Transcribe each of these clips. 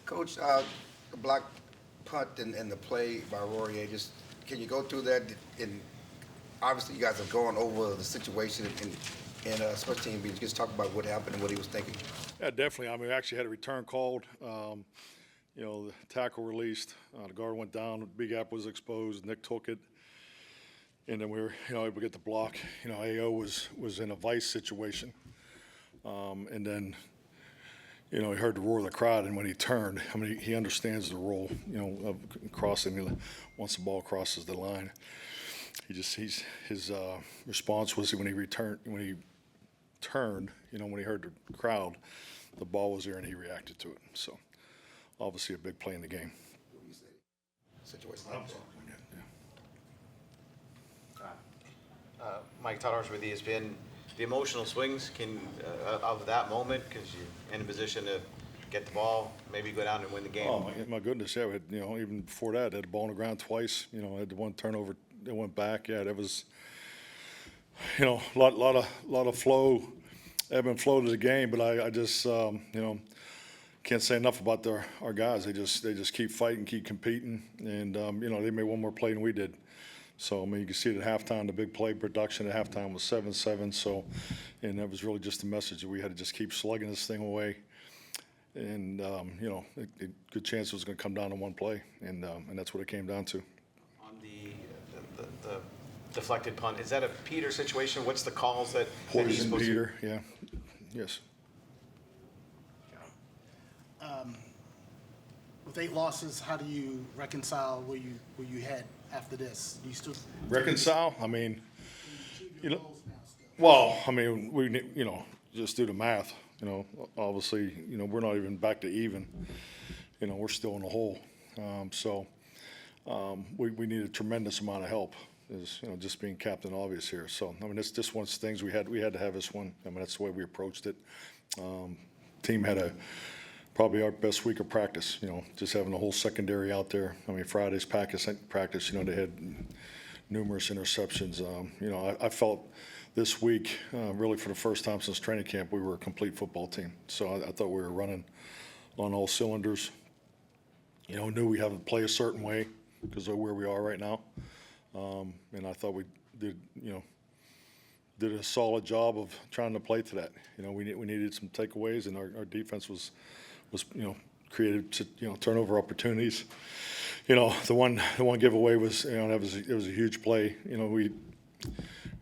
Coach, the block punt and the play by Rory, just can you go through that? And obviously, you guys are going over the situation and special team meetings. Just talk about what happened and what he was thinking. Yeah, definitely. I mean, we actually had a return called. The tackle released. The guard went down. The big gap was exposed. Nick took it. And then we were, able to get the block. AO was in a vice situation. And then, he heard the roar of the crowd, and when he turned, he understands the role, of crossing. Once the ball crosses the line, his response was when he turned, when he heard the crowd, the ball was there, and he reacted to it. So, obviously, a big play in the game. What do you say? Situation. Mike Todors with ESPN. The emotional swings of that moment, because you're in a position to get the ball, maybe go down and win the game. Oh my goodness! Yeah, we had, even before that, had the ball on the ground twice. Had the one turnover that went back. Yeah, that was, lot of flow, ebb and flow to the game. But I just, can't say enough about our guys. They just keep fighting, keep competing, and they made one more play than we did. So, you can see it at halftime, the big play production at halftime was 7-7. So, and that was really just the message that we had to just keep slugging this thing away. And, a good chance it was going to come down to one play. And that's what it came down to. On the deflected punt, is that a Peter situation? What's the calls that he's supposed Peter, yeah. Yes. With 8 losses, how do you reconcile where you head after this? Do you still Reconcile? achieve your know, goals now still? Well, we just do the math. Obviously, we're not even back to even. We're still in the hole. We need a tremendous amount of help. Is just being Captain Obvious here. So it's just one of the things we had to have this one. That's the way we approached it. Team had probably our best week of practice. Just having the whole secondary out there. Friday's practice. They had numerous interceptions. I felt this week, really for the first time since training camp, we were a complete football team. So I thought we were running on all cylinders. Knew we had to play a certain way because of where we are right now. And I thought we did a solid job of trying to play to that. We needed some takeaways, and our defense was created turnover opportunities. The one giveaway was it was a huge play. We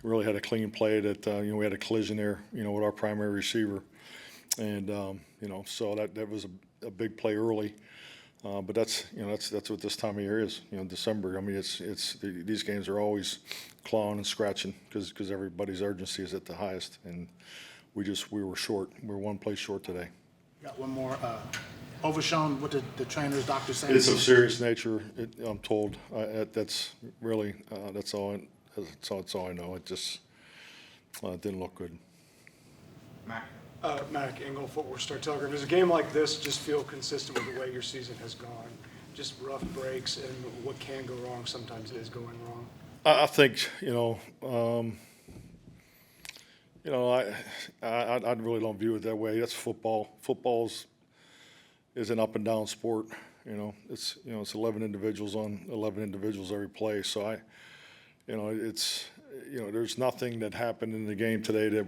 really had a clean play that we had a collision there with our primary receiver, and so that was a big play early. But that's what this time of year is. December. These games are always clawing and scratching because everybody's urgency is at the highest, and we were short. We were one play short today. Got one more. Overshown. What did the trainer's doctor say? It's of serious nature. I'm told. That's really that's all I know. It just didn't look good. Mac Engel, Fort Worth Star-Telegram. Does a game like this just feel consistent with the way your season has gone? Just rough breaks and what can go wrong sometimes is going wrong. I think I really don't view it that way. That's football. Football's is an up and down sport. It's 11 individuals on 11 individuals every play. So there's nothing that happened in the game today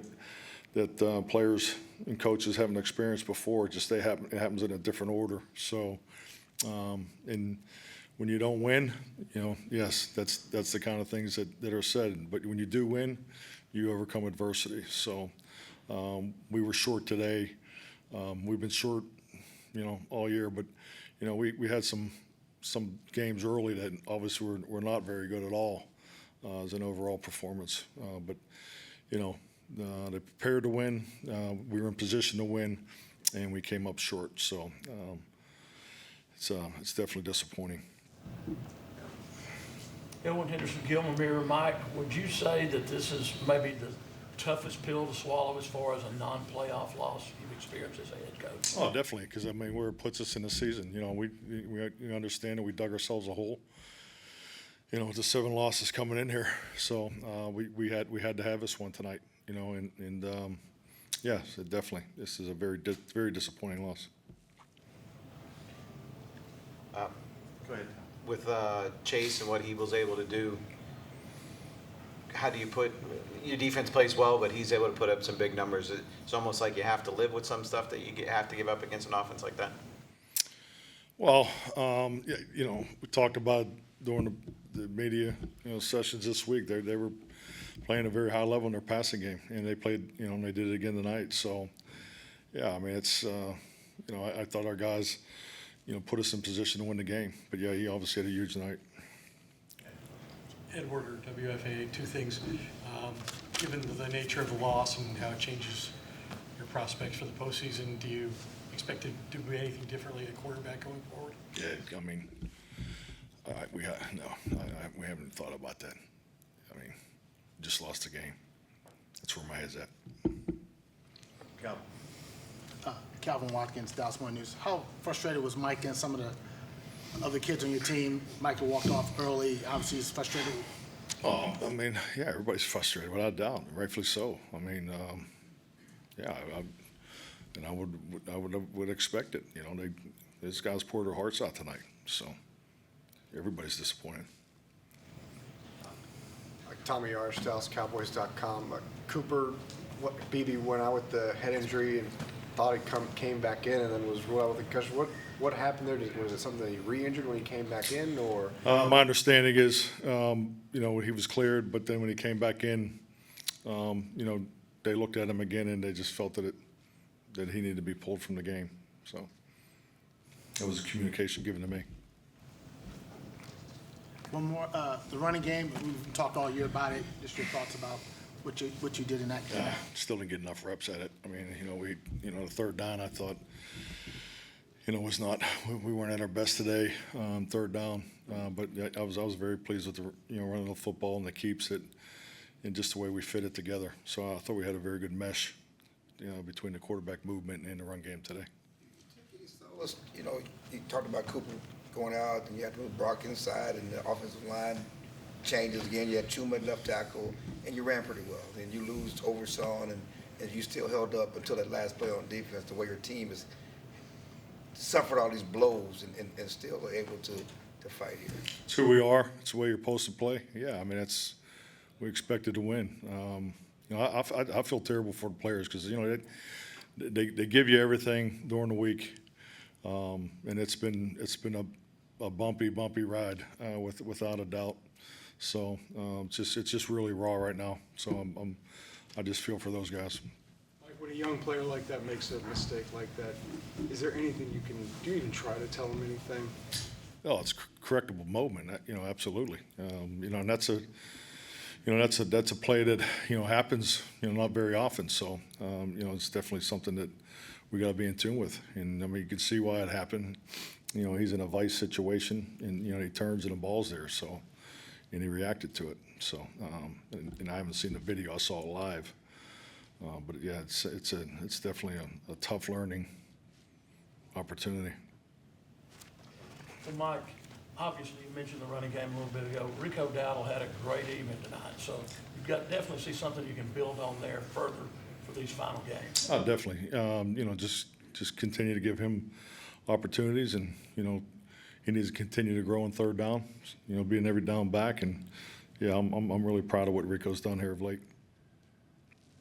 that players and coaches haven't experienced before. Just it happens in a different order. So, and when you don't win, yes, that's the kind of things that are said. But when you do win, you overcome adversity. So, we were short today. We've been short, all year. But we had some games early that obviously were not very good at all as an overall performance. But they prepared to win. We were in position to win, and we came up short. So it's definitely disappointing. Elwin Henderson, Gilmer Mirror. Mike, would you say that this is maybe the toughest pill to swallow as far as a non-playoff loss you've experienced as a head coach? Oh, definitely, because where it puts us in the season. We understand that we dug ourselves a hole. With the 7 losses coming in here, so we had to have this one tonight. Yes, definitely. This is a very disappointing loss. Go ahead. With Chase and what he was able to do, how do you put, your defense plays well, but he's able to put up some big numbers. It's almost like you have to live with some stuff that have to give up against an offense like that. Well, yeah, we talked about during the media, sessions this week. They were playing a very high level in their passing game, and they played, and they did it again tonight. So, yeah, I mean, it's, I thought our guys, put us in position to win the game. But yeah, he obviously had a huge night. Ed Werder, WFAA, two things. Given the nature of the loss and how it changes your prospects for the postseason, do you expect to do anything differently at quarterback going forward? Yeah, I mean, we haven't thought about that. I mean, just lost the game. That's where my head's at. Calvin Watkins, Dallas Morning News. How frustrated was Mike and some of the other kids on your team? Michael walked off early. Obviously, he's frustrated. Oh, I mean, yeah, everybody's frustrated, without a doubt, rightfully so. I mean, yeah, I would expect it. These guys poured their hearts out tonight, so everybody's disappointed. Tommy Yarsh, DallasCowboys.com. Cooper, BB went out with the head injury and thought he came back in and then was ruled out with a concussion. What happened there? Was it something that he re-injured when he came back in, or? My understanding is, he was cleared, but then when he came back in, they looked at him again and they just felt that he needed to be pulled from the game. So that was a communication given to me. One more, the running game. We've talked all year about it. Just your thoughts about what you did in that game. Still didn't get enough reps at it. I mean, the third down, I thought, was not, we weren't at our best today, third down. But I was very pleased with the, running the football and the keeps it and just the way we fit it together. So I thought we had a very good mesh, between the quarterback movement and the run game today. So you talked about Cooper going out, and you had to move Brock inside, and the offensive line changes again. You had Chuma at left tackle, and you ran pretty well. And you lose Overshawn, and you still held up until that last play on defense, the way your team has suffered all these blows and still are able to fight here. It's who we are. It's the way you're supposed to play. Yeah, I mean, we expected to win. I feel terrible for the players because, they give you everything during the week, and it's been a bumpy ride, without a doubt. So it's just really raw right now. So I just feel for those guys. Like when a young player like that makes a mistake like that, is there anything do you even try to tell him anything? Oh, it's correctable moment. Absolutely. And that's a play that happens not very often. So it's definitely something that we got to be in tune with. And I mean, you can see why it happened. He's in a vice situation, and he turns and the ball's there. So, and he reacted to it. So, and I haven't seen the video. I saw it live. But yeah, it's definitely a tough learning opportunity. So Mike, obviously you mentioned the running game a little bit ago. Rico Dowdle had a great evening tonight. So you've got definitely see something you can build on there further for these final games. Oh, definitely. Just continue to give him opportunities, and he needs to continue to grow in third down. Being every down back, and yeah, I'm really proud of what Rico's done here of late.